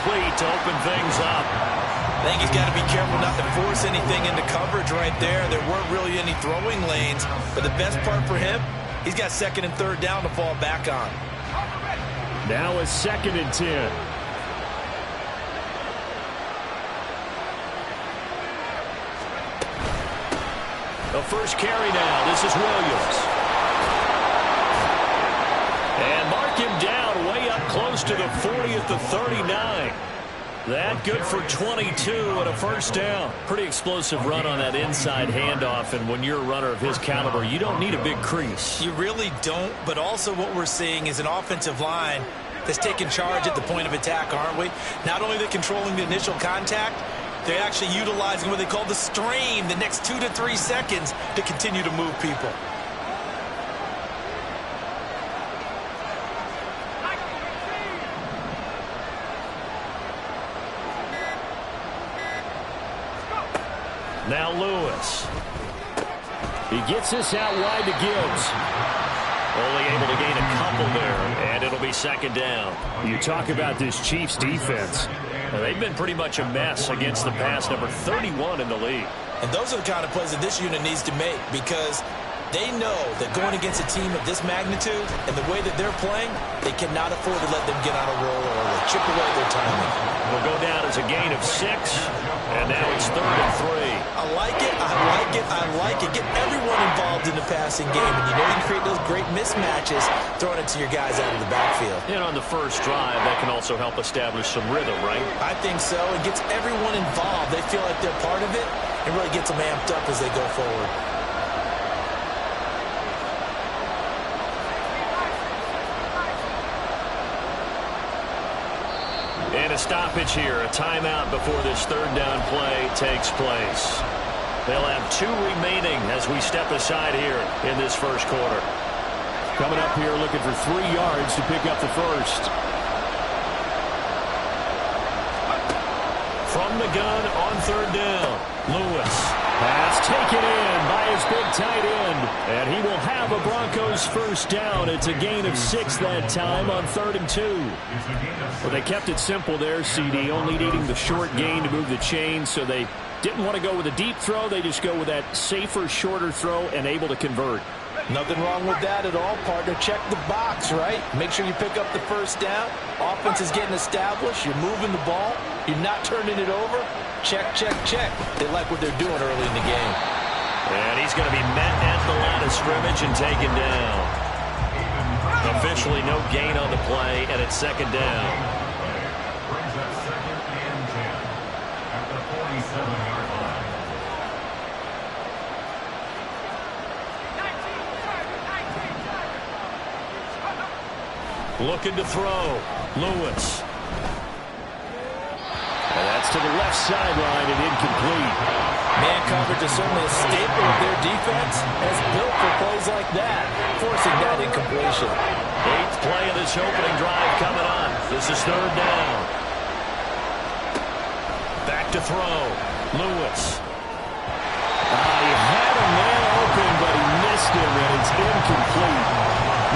complete to open things up. I think he's got to be careful not to force anything into coverage right there. There weren't really any throwing lanes, but the best part for him, he's got second and third down to fall back on. Now a 2nd and 10. The first carry now. This is Williams. And mark him down way up close to the 40 at the 39. That good for 22 and a first down. Pretty explosive run on that inside handoff, and when you're a runner of his caliber, you don't need a big crease. You really don't, but also what we're seeing is an offensive line that's taking charge at the point of attack, aren't we? Not only are they controlling the initial contact, they're actually utilizing what they call the strain, the next 2 to 3 seconds, to continue to move people. Now Lewis. He gets this out wide to Gibbs. Only able to gain a couple there, and it'll be 2nd down. You talk about this Chiefs defense. They've been pretty much a mess against the pass, number 31 in the league. And those are the kind of plays that this unit needs to make, because they know that going against a team of this magnitude and the way that they're playing, they cannot afford to let them get on a roll or chip away their timing. Will go down as a gain of 6, and now it's 3rd and 3. I like it, I like it, I like it. Get everyone involved in the passing game, and you know you can create those great mismatches throwing it to your guys out of the backfield. And on the first drive, that can also help establish some rhythm, right? I think so. It gets everyone involved. They feel like they're part of it, and really gets them amped up as they go forward. And a stoppage here, a timeout before this 3rd down play takes place. They'll have 2 remaining as we step aside here in this first quarter. Coming up here looking for 3 yards to pick up the first. From the gun on 3rd down, Lewis. Pass taken in by his big tight end. And he will have a Broncos first down. It's a gain of 6 that time on 3rd and 2. Well, they kept it simple there, CD, only needing the short gain to move the chain, so they didn't want to go with a deep throw. They just go with that safer, shorter throw and able to convert. Nothing wrong with that at all, partner. Check the box, right? Make sure you pick up the first down. Offense is getting established. You're moving the ball. You're not turning it over. Check, check, check. They like what they're doing early in the game. And he's going to be met at the line of scrimmage and taken down. Officially no gain on the play, and it's 2nd down. Brings up 2nd and 10 at the 47-yard line. Looking to throw. Lewis. And that's to the left sideline and incomplete. Man coverage is certainly a staple of their defense, and it's built for plays like that, forcing that incompletion. 8th play of this opening drive coming up. This is 3rd down. Back to throw. Lewis. He had a man open, but he missed him, and it's incomplete.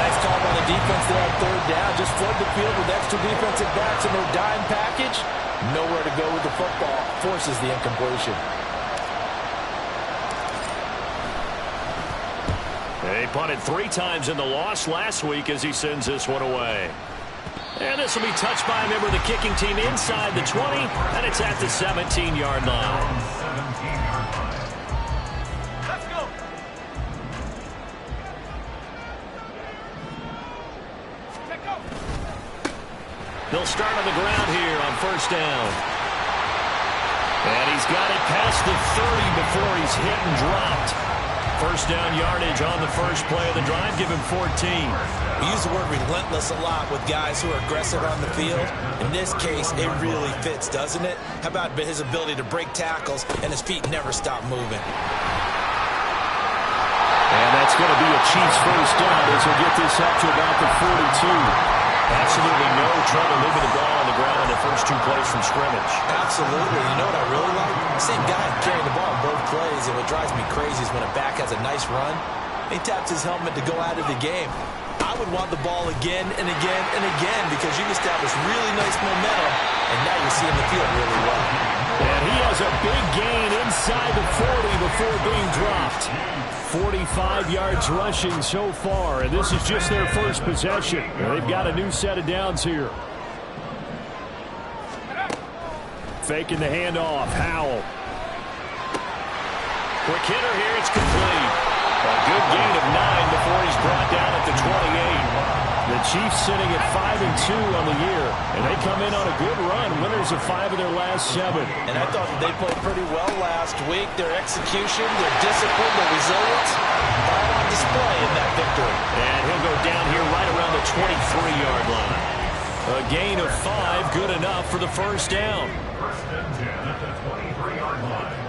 Nice call by the defense there on 3rd down. Just flood the field with extra defensive backs in their dime package. Nowhere to go with the football. Forces the incompletion. They punted 3 times in the loss last week as he sends this one away. And this will be touched by a member of the kicking team inside the 20, and it's at the 17-yard line. 17-yard line. Let's go. They'll start on the ground here on 1st down. And he's got it past the 30 before he's hit and dropped. 1st down yardage on the first play of the drive. Give him 14. We use the word relentless a lot with guys who are aggressive on the field. In this case, it really fits, doesn't it? How about his ability to break tackles and his feet never stop moving? And that's going to be a Chiefs first down as he'll get this up to about the 42. Absolutely no trouble moving the ball on the ground in the first 2 plays from scrimmage. Absolutely. You know what I really like? Same guy carrying the ball in both plays, and what drives me crazy is when a back has a nice run, he taps his helmet to go out of the game. I would want the ball again and again and again because you've established really nice momentum, and now you're seeing the field really well. And he has a big gain inside the 40 before being dropped. 45 yards rushing so far, and this is just their first possession. They've got a new set of downs here. Faking the handoff. Howell. Quick hitter here. It's complete. A good gain of 9 before he's brought down at the 28. The Chiefs sitting at 5-2 on the year, and they come in on a good run, winners of 5 of their last 7. And I thought they played pretty well last week. Their execution, their discipline, their resilience, all on display in that victory. And he'll go down here right around the 23-yard line. A gain of 5, good enough for the first down. First and 10 at the 23-yard line.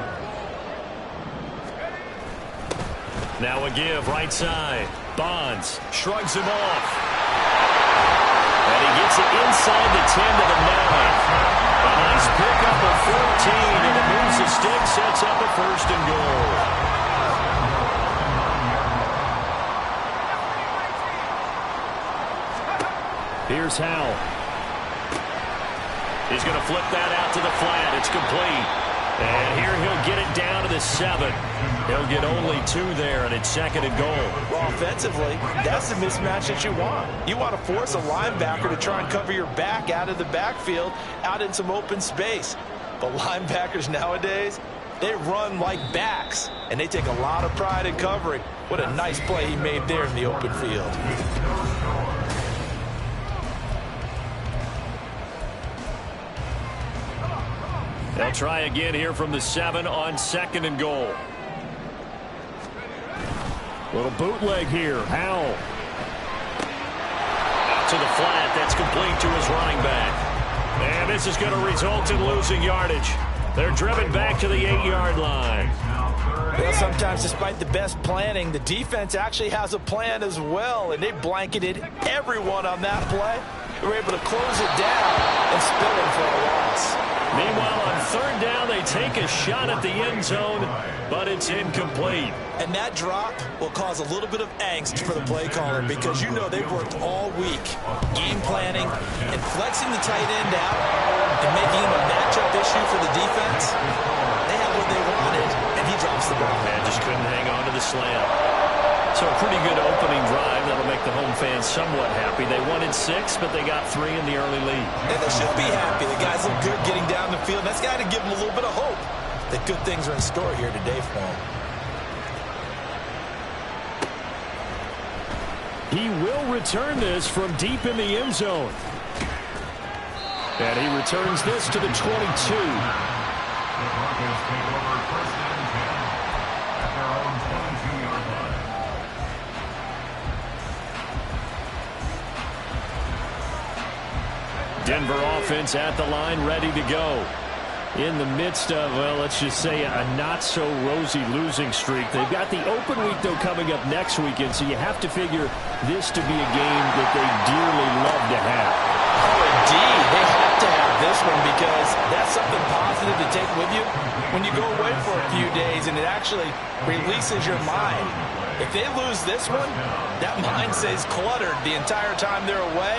Now a give, right side. Bonds shrugs him off. And he gets it inside the 10 to the 9. A nice pickup of 14, and it moves the stick, sets up a first and goal. Here's Howell. He's going to flip that out to the flat. It's complete. And here he'll get it down to the 7. He'll get only 2 there, and it's second and goal. Well, offensively, that's the mismatch that you want. You want to force a linebacker to try and cover your back out of the backfield, out in some open space. But linebackers nowadays, they run like backs, and they take a lot of pride in covering. What a nice play he made there in the open field. They'll try again here from the 7 on second and goal. Little bootleg here. Howell. Out to the flat. That's complete to his running back. And this is going to result in losing yardage. They're driven back to the 8-yard line. Well, sometimes despite the best planning, the defense actually has a plan as well, and they blanketed everyone on that play. They were able to close it down and spill it for a loss. Meanwhile, on third down, they take a shot at the end zone, but it's incomplete. And that drop will cause a little bit of angst for the play caller because you know they've worked all week game planning and flexing the tight end out and making him a matchup issue for the defense. They have what they wanted, and he drops the ball. And just couldn't hang on to the slam. So a pretty good opening drive that'll make the home fans somewhat happy. They wanted 6, but they got 3 in the early lead. And they should be happy. The guys look good getting down the field. That's got to give them a little bit of hope that good things are in store here today for them. He will return this from deep in the end zone. And he returns this to the 22. The Broncos take over first and 10 at their own 22-yard line. Denver offense at the line, ready to go. In the midst of, well, let's just say a not-so-rosy losing streak. They've got the open week, though, coming up next weekend, so you have to figure this to be a game that they dearly love to have. Oh, indeed. They have to have this one because that's something positive to take with you when you go away for a few days, and it actually releases your mind. If they lose this one, that mind stays cluttered the entire time they're away,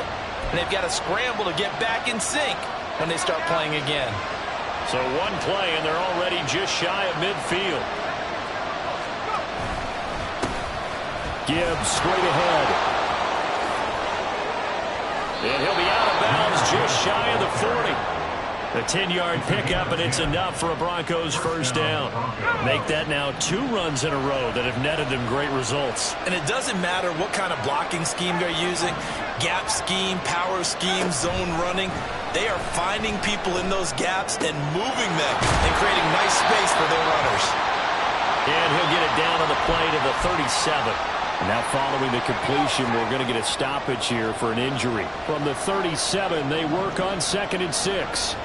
and they've got to scramble to get back in sync when they start playing again. So one play, and they're already just shy of midfield. Gibbs straight ahead. And he'll be out of bounds just shy of the 40. A 10-yard pickup, and it's enough for a Broncos first down. Make that now 2 runs in a row that have netted them great results. And it doesn't matter what kind of blocking scheme they're using, gap scheme, power scheme, zone running. They are finding people in those gaps and moving them and creating nice space for their runners. And he'll get it down on the play to the 37. Now following the completion, we're going to get a stoppage here for an injury. From the 37, they work on 2nd and 6.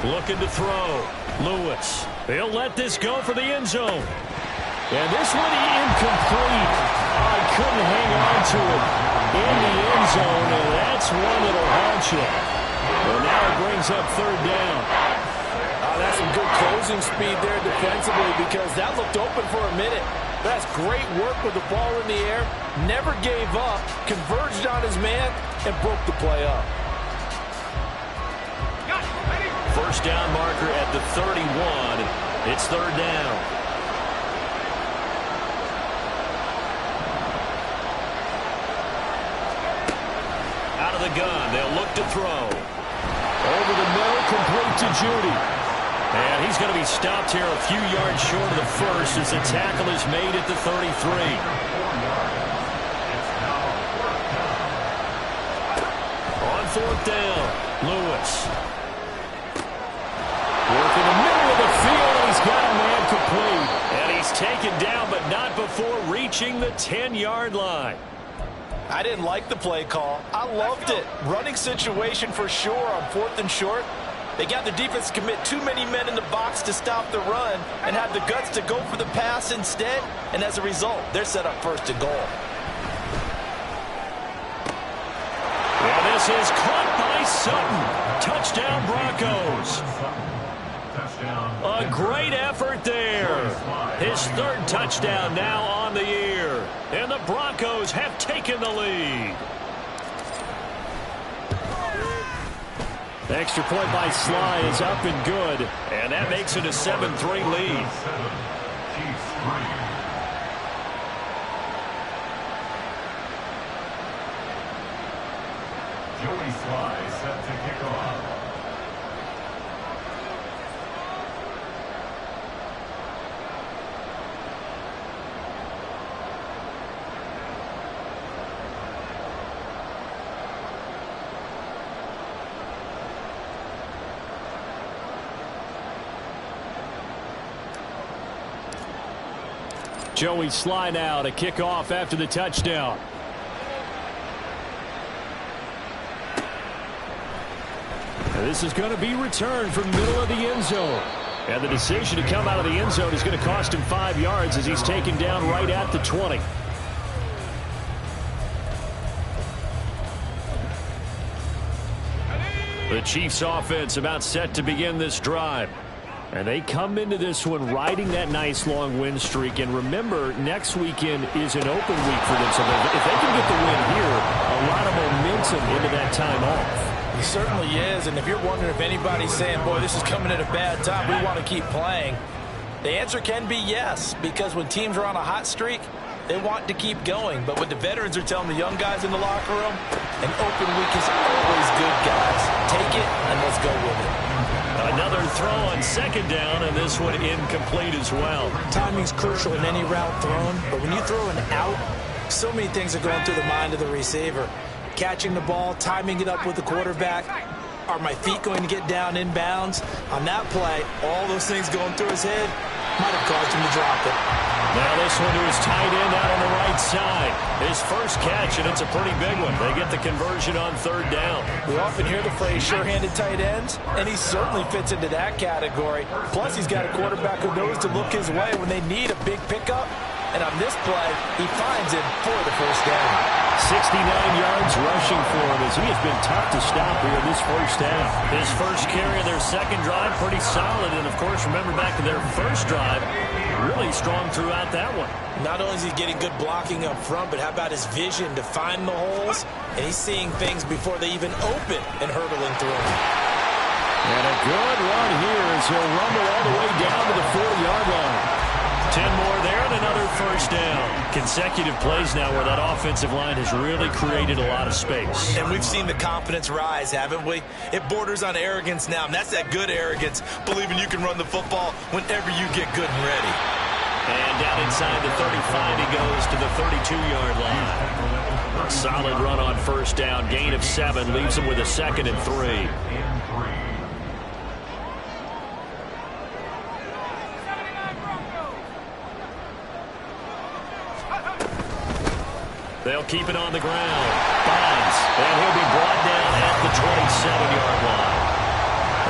Looking to throw. Lewis. He'll let this go for the end zone. And this one incomplete. I couldn't hang on to it. in the end zone, and that's one that'll haunt you. Well, now it brings up third down. That's some good closing speed there defensively because that looked open for a minute. That's great work with the ball in the air. Never gave up, converged on his man, and broke the play up. First down marker at the 31. It's third down. Out of the gun, they'll look to throw. Over the middle, complete to Judy. And he's going to be stopped here a few yards short of the first as the tackle is made at the 33. On fourth down, Lewis. Working the middle of the field, and he's got a man complete. And he's taken down, but not before reaching the 10-yard line. I didn't like the play call. I loved it. Running situation for sure on fourth and short. They got the defense to commit too many men in the box to stop the run and have the guts to go for the pass instead. And as a result, they're set up first and goal. Well, this is caught by Sutton. Touchdown, Broncos. A great effort there. His third touchdown now on the year. And the Broncos have taken the lead. Extra point by Sly is up and good. And that makes it a 7-3 lead. Joey Sly set to kick off. Joey Sly now to kick off after the touchdown. And this is going to be returned from the middle of the end zone. And the decision to come out of the end zone is going to cost him 5 yards as he's taken down right at the 20. The Chiefs offense about set to begin this drive. And they come into this one riding that nice long win streak. And remember, next weekend is an open week for them. So if they can get the win here, a lot of momentum into that time off. He certainly is. And if you're wondering if anybody's saying, boy, this is coming at a bad time, we want to keep playing, the answer can be yes. Because when teams are on a hot streak, they want to keep going. But what the veterans are telling the young guys in the locker room, an open week is always good, guys. Take it and let's go with it. Another throw on second down, and this one incomplete as well. Timing's crucial in any route thrown, but when you throw an out, so many things are going through the mind of the receiver. Catching the ball, timing it up with the quarterback. Are my feet going to get down inbounds? On that play, all those things going through his head might have caused him to drop it. Now this one to his tight end out on the right side. His first catch, and it's a pretty big one. They get the conversion on third down. We often hear the phrase sure-handed tight ends, and he certainly fits into that category. Plus, he's got a quarterback who knows to look his way when they need a big pickup. And on this play, he finds him for the first down. 69 yards rushing for him as he has been tough to stop here this first half. His first carry of their second drive, pretty solid. And, of course, remember back to their first drive, really strong throughout that one. Not only is he getting good blocking up front, but how about his vision to find the holes? And he's seeing things before they even open and hurdling through them. And a good run here as he'll rumble all the way down to the 40-yard line. 10 more there and another first down. Consecutive plays now where that offensive line has really created a lot of space. And we've seen the confidence rise, haven't we? It borders on arrogance now, and that's that good arrogance, believing you can run the football whenever you get good and ready. And down inside the 35, he goes to the 32-yard line. A solid run on first down. Gain of 7 leaves him with a 2nd and 3. They'll keep it on the ground. Bonds, and he'll be brought down at the 27-yard line.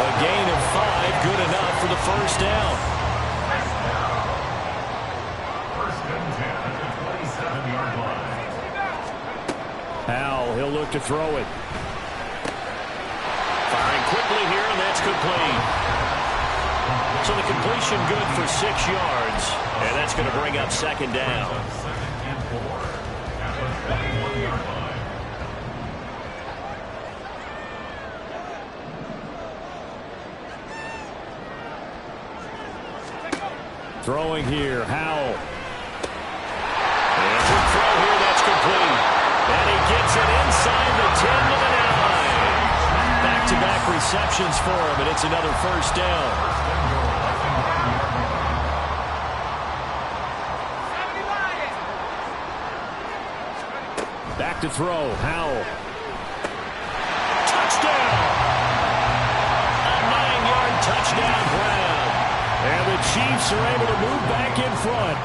A gain of 5, good enough for the first down. First and 10 at the 27-yard line. He'll look to throw it. Firing quickly here, and that's complete. So the completion good for 6 yards, and that's going to bring up second down. Throwing here, Howell. And to throw here, that's complete. And he gets it inside the 10 to the 9. Back-to-back receptions for him, and it's another first down. Back to throw, Howell. Touchdown! A 9-yard touchdown grab. And the Chiefs are able to move back in front.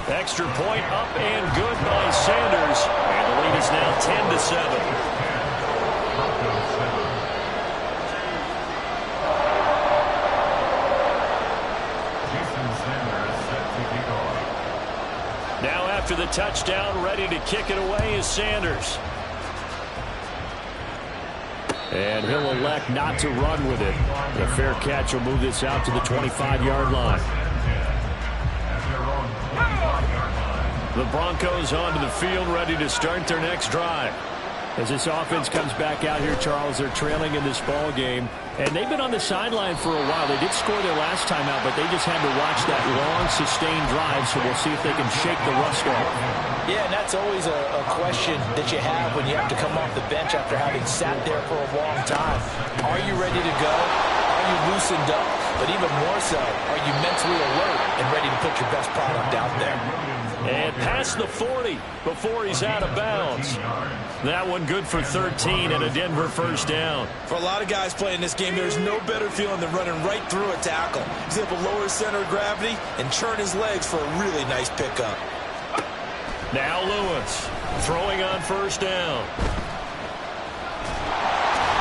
Extra point up and good by Sanders. And the lead is now 10-7. Now after the touchdown, ready to kick it away is Sanders. And he'll elect not to run with it. The fair catch will move this out to the 25-yard line. The Broncos onto the field, ready to start their next drive. As this offense comes back out here, Charles, they're trailing in this ball game. And they've been on the sideline for a while. They did score their last time out, but they just had to watch that long, sustained drive, so we'll see if they can shake the rust off. Yeah, and that's always a question that you have when you have to come off the bench after having sat there for a long time. Are you ready to go? Are you loosened up? But even more so, are you mentally alert and ready to put your best product out there? And past the 40 before he's out of bounds. That one good for 13 and a Denver first down. For a lot of guys playing this game, there's no better feeling than running right through a tackle. He's able to lower his center of gravity and turn his legs for a really nice pickup. Now Lewis throwing on first down.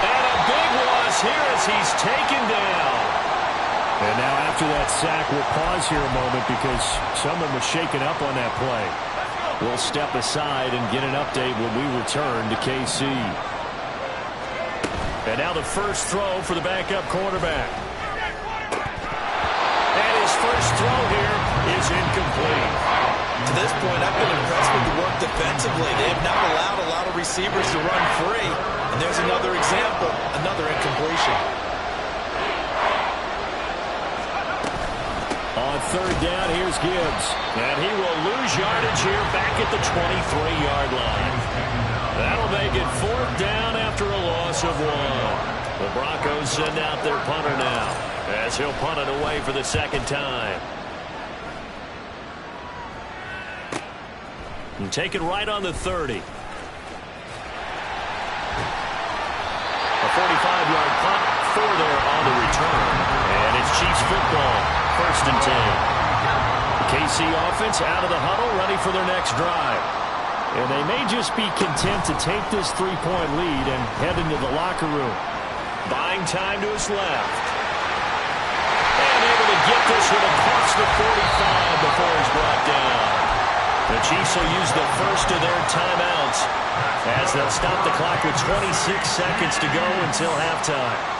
And a big loss here as he's taken down. And now after that sack, we'll pause here a moment because someone was shaken up on that play. We'll step aside and get an update when we return to KC. And now the first throw for the backup quarterback. And his first throw here is incomplete. To this point, I've been impressed with the work defensively. They have not allowed a lot of receivers to run free. And there's another example, another incompletion. On third down, here's Gibbs. And he will lose yardage here back at the 23-yard line. That'll make it fourth down after a loss of 1. The Broncos send out their punter now as he'll punt it away for the second time. And take it right on the 30. A 45-yard punt for there on the return. And it's Chiefs football. First and 10. The KC offense out of the huddle, ready for their next drive. And they may just be content to take this 3-point lead and head into the locker room. Buying time to his left. And able to get this one across the 45 before he's brought down. The Chiefs will use the first of their timeouts as they'll stop the clock with 26 seconds to go until halftime.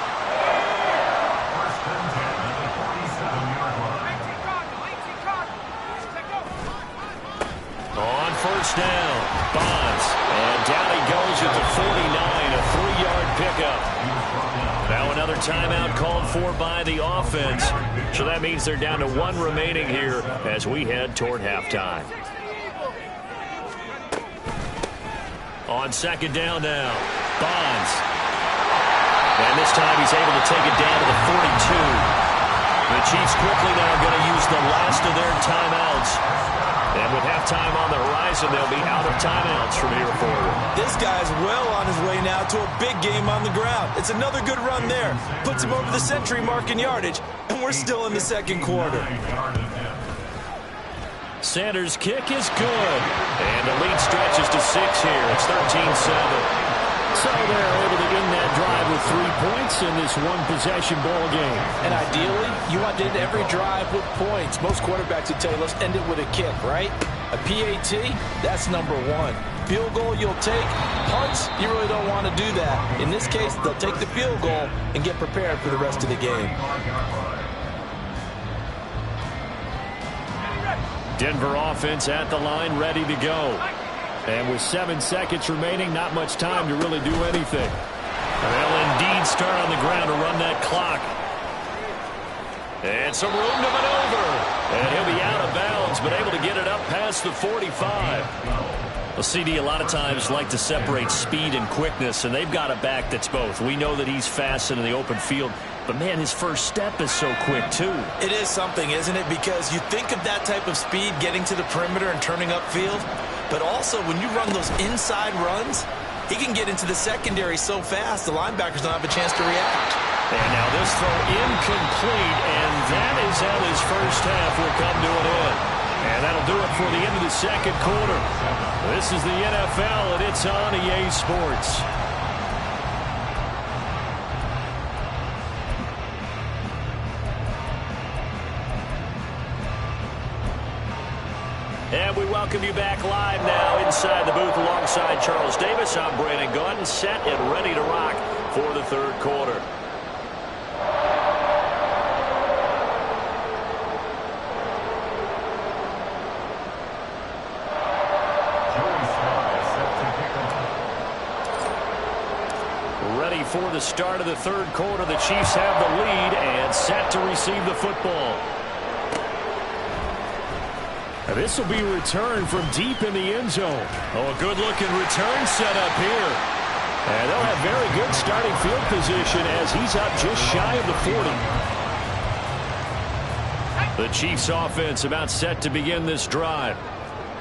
First down, Bonds, and down he goes at the 49, a 3-yard pickup. Now another timeout called for by the offense, so that means they're down to 1 remaining here as we head toward halftime. On second down now, Bonds, and this time he's able to take it down to the 42. The Chiefs quickly now going to use the last of their timeouts. And with halftime on the horizon, they'll be out of timeouts from here forward. This guy's well on his way now to a big game on the ground. It's another good run there. Puts him over the century mark in yardage, and we're still in the second quarter. Sanders' kick is good. And the lead stretches to 6 here. It's 13-7. So they're able to end that drive with 3 points in this one-possession ball game. And ideally, you want to end every drive with points. Most quarterbacks would tell you, let's end it with a kick, right? A PAT, that's number one. Field goal you'll take. Punts, you really don't want to do that. In this case, they'll take the field goal and get prepared for the rest of the game. Denver offense at the line, ready to go. And with 7 seconds remaining, not much time to really do anything. They'll indeed start on the ground to run that clock. And some room to maneuver. And he'll be out of bounds, but able to get it up past the 45. Well, CD, a lot of times like to separate speed and quickness, and they've got a back that's both. We know that he's fast in the open field, but, man, his first step is so quick, too. It is something, isn't it? Because you think of that type of speed getting to the perimeter and turning upfield, but also when you run those inside runs, he can get into the secondary so fast the linebackers don't have a chance to react. And now this throw incomplete, and that is how his first half will come to an end. And that'll do it for the end of the second quarter. This is the NFL, and it's on EA Sports. And we welcome you back live now inside the booth alongside Charles Davis. I'm Brandon Gaudin, set and ready to rock for the third quarter. Ready for the start of the third quarter. The Chiefs have the lead and set to receive the football. This will be returned from deep in the end zone. Oh, a good-looking return set up here. And they'll have very good starting field position as he's up just shy of the 40. The Chiefs offense about set to begin this drive.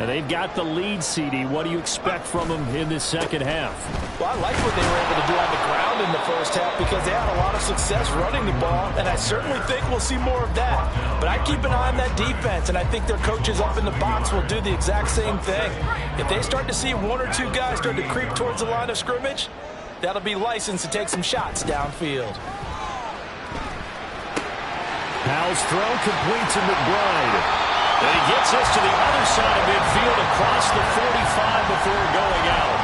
And they've got the lead, CD. What do you expect from them in this second half? Well, I like what they were able to do on the ground in the first half because they had a lot of success running the ball, and I certainly think we'll see more of that. But I keep an eye on that defense, and I think their coaches up in the box will do the exact same thing. If they start to see one or two guys start to creep towards the line of scrimmage, that'll be licensed to take some shots downfield. Powell's throw complete to McBride. And he gets us to the other side of midfield across the 45 before going out.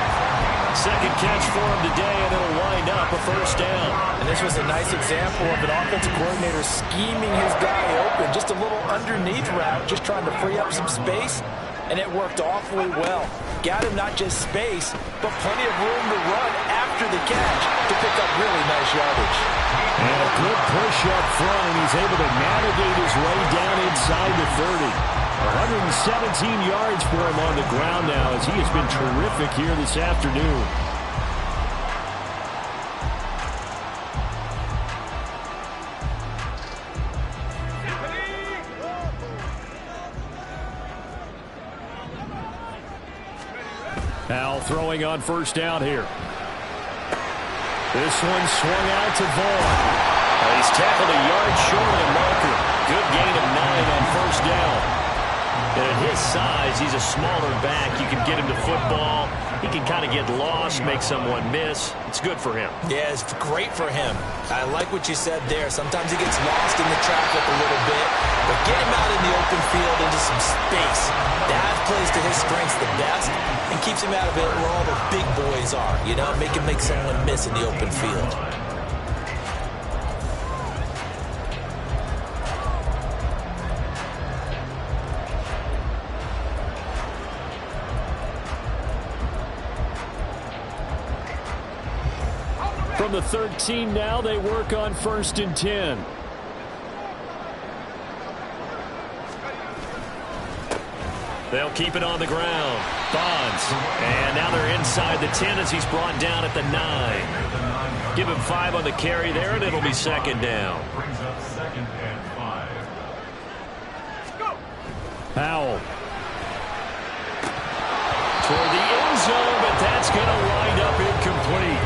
Second catch for him today, and it'll wind up a first down. And this was a nice example of an offensive coordinator scheming his guy open. Just a little underneath route, just trying to free up some space, and it worked awfully well. Got him not just space, but plenty of room to run after the catch to pick up really nice yardage. And a good push up front, and he's able to navigate his way down inside the 30. 117 yards for him on the ground now as he has been terrific here this afternoon. Powell throwing on first down here. This one swung out to Vaughn. He's tackled a yard short of the marker. Good gain of 9 on first down. And at his size, he's a smaller back. You can get him to football. He can kind of get lost, make someone miss. It's good for him. Yeah, it's great for him. I like what you said there. Sometimes he gets lost in the traffic a little bit, but get him out in the open field into some space. That plays to his strengths the best and keeps him out of it where all the big boys are, you know, make him make someone miss in the open field. From the 13 now, they work on 1st and 10. They'll keep it on the ground. Bonds. And now they're inside the 10 as he's brought down at the 9. Give him 5 on the carry there, and it'll be second down. Brings up 2nd and 5. Powell. Toward the end zone, but that's going to wind up incomplete.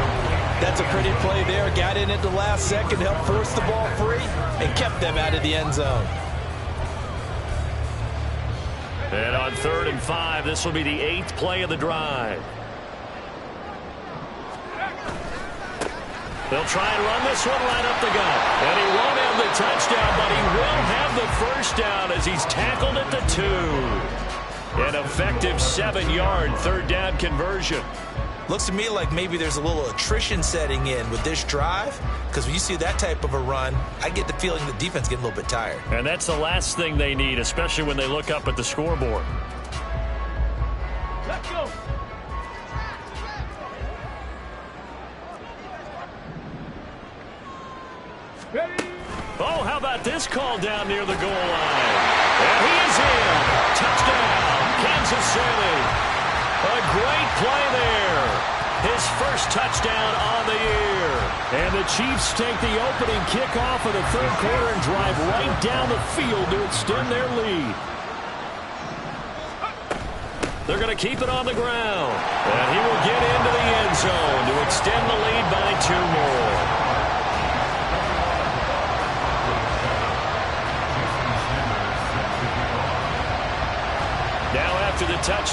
That's a pretty play there. Got in at the last second, helped force the ball free, and kept them out of the end zone. And on 3rd and 5, this will be the 8th play of the drive. They'll try and run this one right up the gut. And he won't have the touchdown, but he will have the first down as he's tackled at the 2. An effective 7-yard third-down conversion. Looks to me like maybe there's a little attrition setting in with this drive, because when you see that type of a run, I get the feeling the defense getting a little bit tired. And that's the last thing they need, especially when they look up at the scoreboard. Let's go. Oh, how about this call down near the goal line? And he is in. Touchdown, Kansas City. A great play there. His first touchdown on the year. And the Chiefs take the opening kickoff of the third quarter and drive right down the field to extend their lead. They're going to keep it on the ground. And he will get into the end zone to extend the lead by 2 more. Now after the touchdown.